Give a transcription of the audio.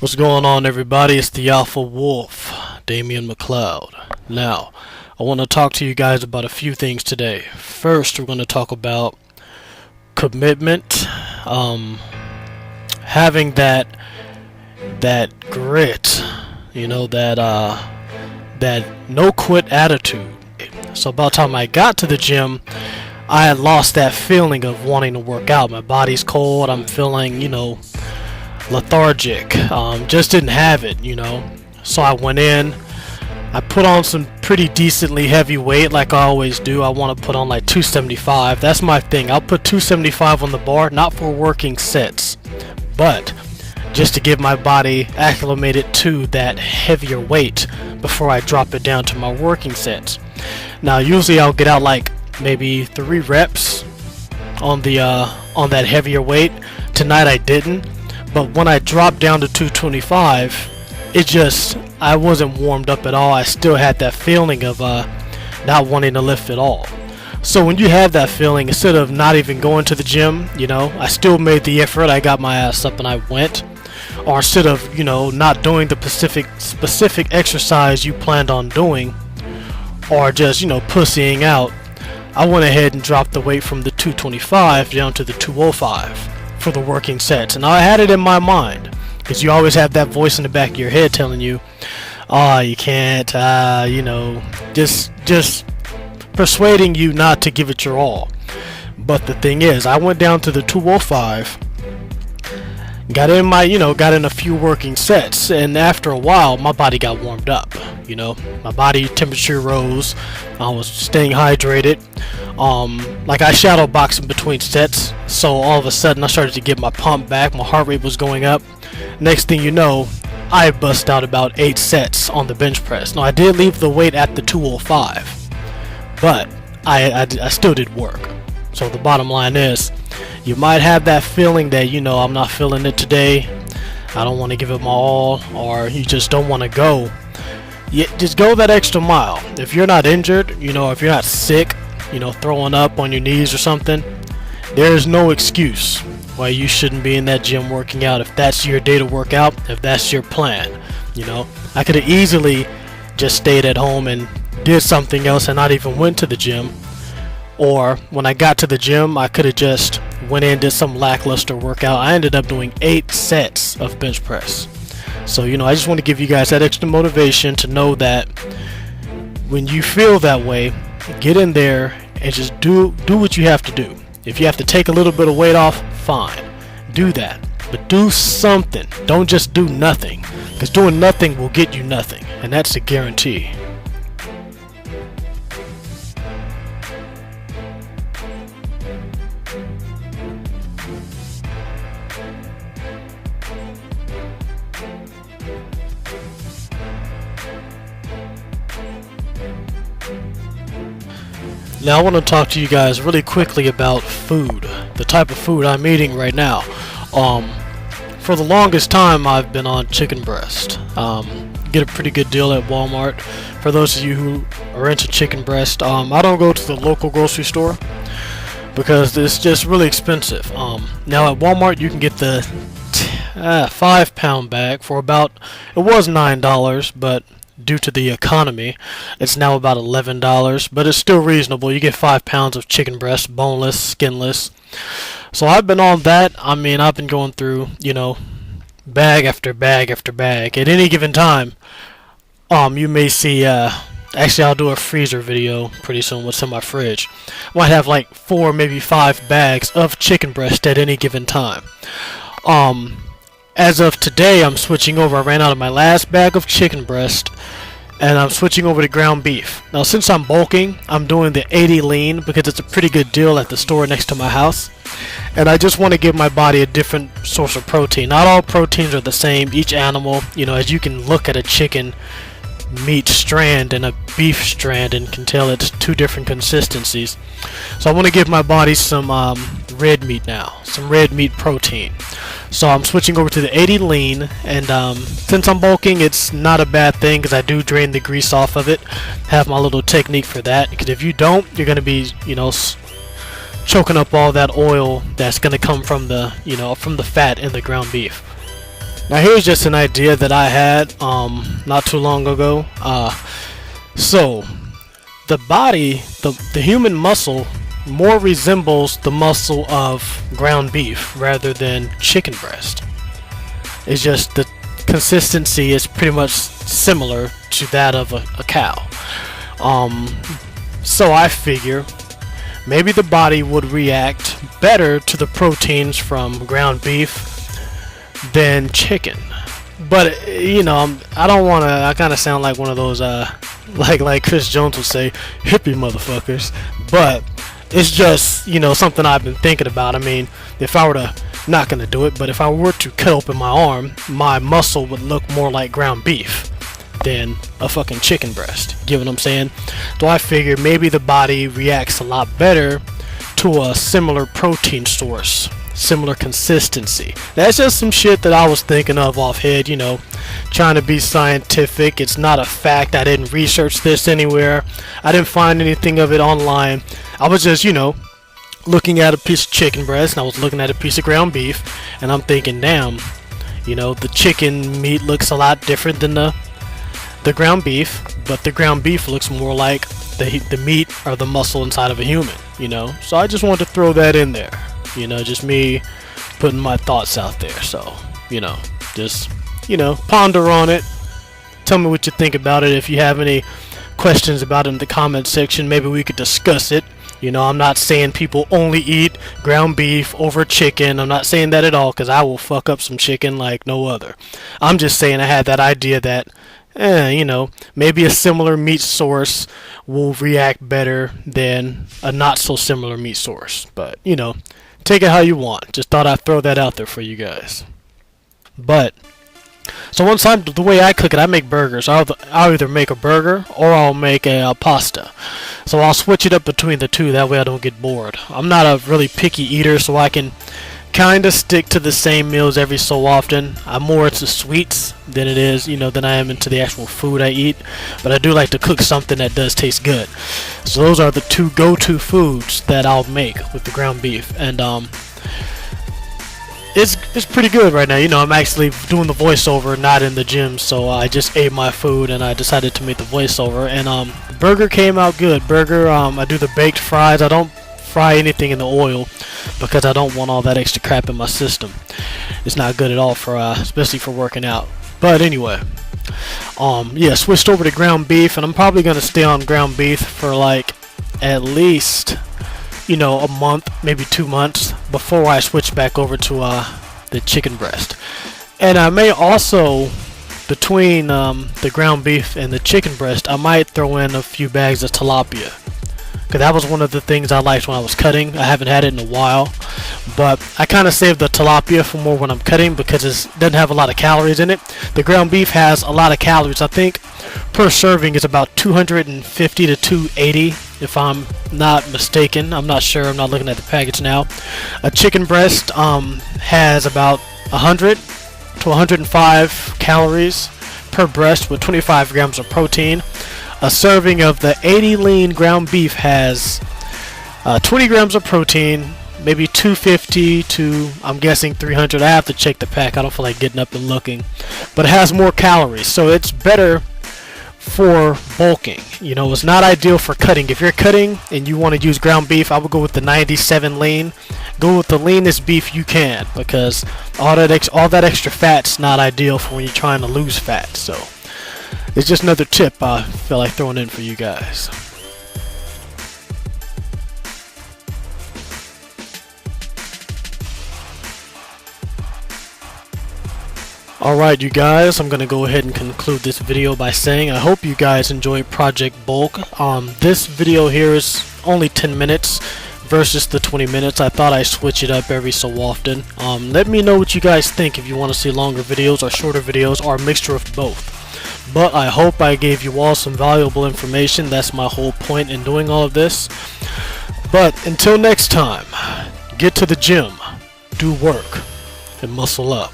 What's going on, everybody? It's the Alpha Wolf, Dameon Macleod. Now, I want to talk to you guys about a few things today. First, we're going to talk about commitment, having that grit, that no quit attitude. So about the time I got to the gym, I had lost that feeling of wanting to work out. My body's cold. I'm feeling, lethargic. Just didn't have it, So I went in. I put on some pretty decently heavy weight, like I always do. I want to put on like 275. That's my thing. I'll put 275 on the bar, not for working sets, but just to get my body acclimated to that heavier weight before I drop it down to my working sets. Now, usually I'll get out like maybe 3 reps on that heavier weight. Tonight I didn't. But when I dropped down to 225, I wasn't warmed up at all. I still had that feeling of not wanting to lift at all. So when you have that feeling, instead of not even going to the gym, I still made the effort. I got my ass up and I went. Or instead of, not doing the specific exercise you planned on doing, or just, pussying out, I went ahead and dropped the weight from the 225 down to the 205. For the working sets. And I had it in my mind, because you always have that voice in the back of your head telling you, you can't, just persuading you not to give it your all. But the thing is, I went down to the 205, got in a few working sets, and after a while my body got warmed up. My body temperature rose. I was staying hydrated. Like I shadow boxed in between sets, so all of a sudden I started to get my pump back. My heart rate was going up. Next thing you know, I bust out about 8 sets on the bench press. Now I did leave the weight at the 205, but I still did work. So the bottom line is, you might have that feeling that I'm not feeling it today, I don't want to give it my all, or you just don't want to go. Just go that extra mile. If you're not injured, if you're not sick, throwing up on your knees or something, there's no excuse why you shouldn't be in that gym working out. If that's your day to work out, if that's your plan, I could have easily just stayed at home and did something else and not even went to the gym. Or when I got to the gym, I could have just went in and did some lackluster workout. I ended up doing 8 sets of bench press. So, I just want to give you guys that extra motivation to know that when you feel that way, get in there and just do what you have to do. If you have to take a little bit of weight off, fine. Do that. But do something. Don't just do nothing. Because doing nothing will get you nothing. And that's a guarantee. Now I want to talk to you guys really quickly about food, the type of food I'm eating right now. For the longest time I've been on chicken breast. Get a pretty good deal at Walmart. For those of you who are into chicken breast, I don't go to the local grocery store because it's just really expensive. Now at Walmart you can get the 5-pound bag for about, it was $9, but due to the economy, it's now about $11, but it's still reasonable. You get 5 pounds of chicken breast, boneless, skinless. So I've been on that. I've been going through, bag after bag after bag. At any given time, you may see, actually I'll do a freezer video pretty soon what's in my fridge. I might have like 4, maybe 5 bags of chicken breast at any given time. As of today, I'm switching over. I ran out of my last bag of chicken breast, and I'm switching over to ground beef. Now, since I'm bulking, I'm doing the 80 lean because it's a pretty good deal at the store next to my house. And I just want to give my body a different source of protein. Not all proteins are the same. Each animal, as you can look at a chicken meat strand and a beef strand and can tell it's 2 different consistencies. So I want to give my body some red meat now, some red meat protein. So I'm switching over to the 80 lean, and since I'm bulking, it's not a bad thing because I do drain the grease off of it. Have my little technique for that, because if you don't, you're going to be, choking up all that oil that's going to come from the, from the fat in the ground beef. Now here's just an idea that I had not too long ago. So the body, the human muscle more resembles the muscle of ground beef rather than chicken breast. It's just the consistency is pretty much similar to that of a cow. So I figure maybe the body would react better to the proteins from ground beef than chicken. But you know, I don't want to. I kind of sound like one of those like Chris Jones would say, hippie motherfuckers. But it's just, you know, something I've been thinking about. I mean, if I were to, not gonna do it, but if I were to cut open my arm, my muscle would look more like ground beef than a fucking chicken breast. Get what I'm saying? So I figure maybe the body reacts a lot better to a similar protein source, similar consistency. That's just some shit that I was thinking of off head, you know, trying to be scientific. It's not a fact. I didn't research this anywhere. I didn't find anything of it online. I was just, you know, looking at a piece of chicken breast, and I was looking at a piece of ground beef, and I'm thinking, damn, you know, the chicken meat looks a lot different than the ground beef, but the ground beef looks more like the meat or the muscle inside of a human, you know. So I just wanted to throw that in there, you know, just me putting my thoughts out there. So, you know, just, you know, ponder on it. Tell me what you think about it. If you have any questions about it in the comment section, maybe we could discuss it. You know, I'm not saying people only eat ground beef over chicken. I'm not saying that at all, because I will fuck up some chicken like no other. I'm just saying I had that idea that, you know, maybe a similar meat source will react better than a not so similar meat source. But, you know, take it how you want. Just thought I'd throw that out there for you guys. But so one time, the way I cook it, I make burgers. I'll either make a burger or I'll make a pasta. So I'll switch it up between the two. That way I don't get bored. I'm not a really picky eater, so I can kind of stick to the same meals every so often. I'm more into sweets than it is, you know, than I am into the actual food I eat. But I do like to cook something that does taste good. So those are the two go-to foods that I'll make with the ground beef. And it's pretty good right now. You know, I'm actually doing the voiceover, not in the gym, so I just ate my food and I decided to make the voiceover. And the burger came out good. Burger, I do the baked fries. I don't fry anything in the oil because I don't want all that extra crap in my system. It's not good at all for, especially for working out. But anyway, yeah, switched over to ground beef, and I'm probably gonna stay on ground beef for like at least, you know, a month, maybe 2 months before I switch back over to the chicken breast. And I may also, between the ground beef and the chicken breast, I might throw in a few bags of tilapia, because that was one of the things I liked when I was cutting. I haven't had it in a while, but I kind of save the tilapia for more when I'm cutting because it doesn't have a lot of calories in it. The ground beef has a lot of calories. I think per serving is about 250 to 280, if I'm not mistaken. I'm not sure. I'm not looking at the package now. A chicken breast has about 100 to 105 calories per breast with 25 grams of protein. A serving of the 80 lean ground beef has 20 grams of protein, maybe 250 to, I'm guessing, 300. I have to check the pack. I don't feel like getting up and looking. But it has more calories, so it's better for bulking. You know, it's not ideal for cutting. If you're cutting and you want to use ground beef, I would go with the 97 lean. Go with the leanest beef you can, because all that extra fat's not ideal for when you're trying to lose fat. So it's just another tip I feel like throwing in for you guys. Alright, you guys, I'm going to go ahead and conclude this video by saying I hope you guys enjoyed Project Bulk. This video here is only 10 minutes versus the 20 minutes. I thought I'd switch it up every so often. Let me know what you guys think, if you want to see longer videos or shorter videos or a mixture of both. But I hope I gave you all some valuable information. That's my whole point in doing all of this. But until next time, get to the gym, do work, and muscle up.